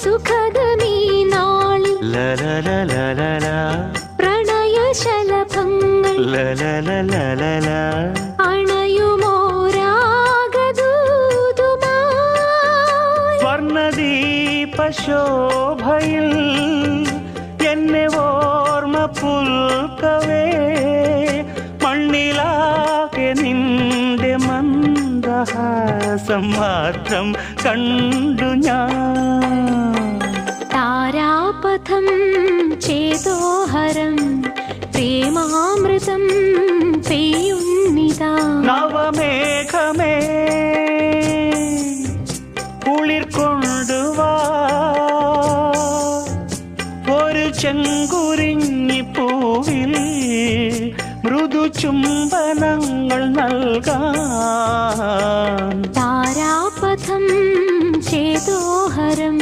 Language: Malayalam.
സുഖദമീ നാളിൽ പ്രണയശലഭങ്ങൾ അണയുമോരാഗദൂതുമായി സ്വർണദീപശോഭയിൽ എന്നെ ഓർമ്മ പുൽക്കവേ മണ്ണിലാകെ നിന്റെ മന്ദഹാസം മാത്രം കണ്ടു ഞാൻ. താരാപഥം ചേതോഹരം പ്രേമാമൃതം പെയ്യുന്നിതാ. നവമേഘമേ കുളിർ കൊണ്ടുവാ ഒരു ചെങ്കുരിഞ്ഞി പൂവിൽ മൃദു ചുംബനങ്ങൾ നൽകാൻ. താരാപഥം ചേതോഹരം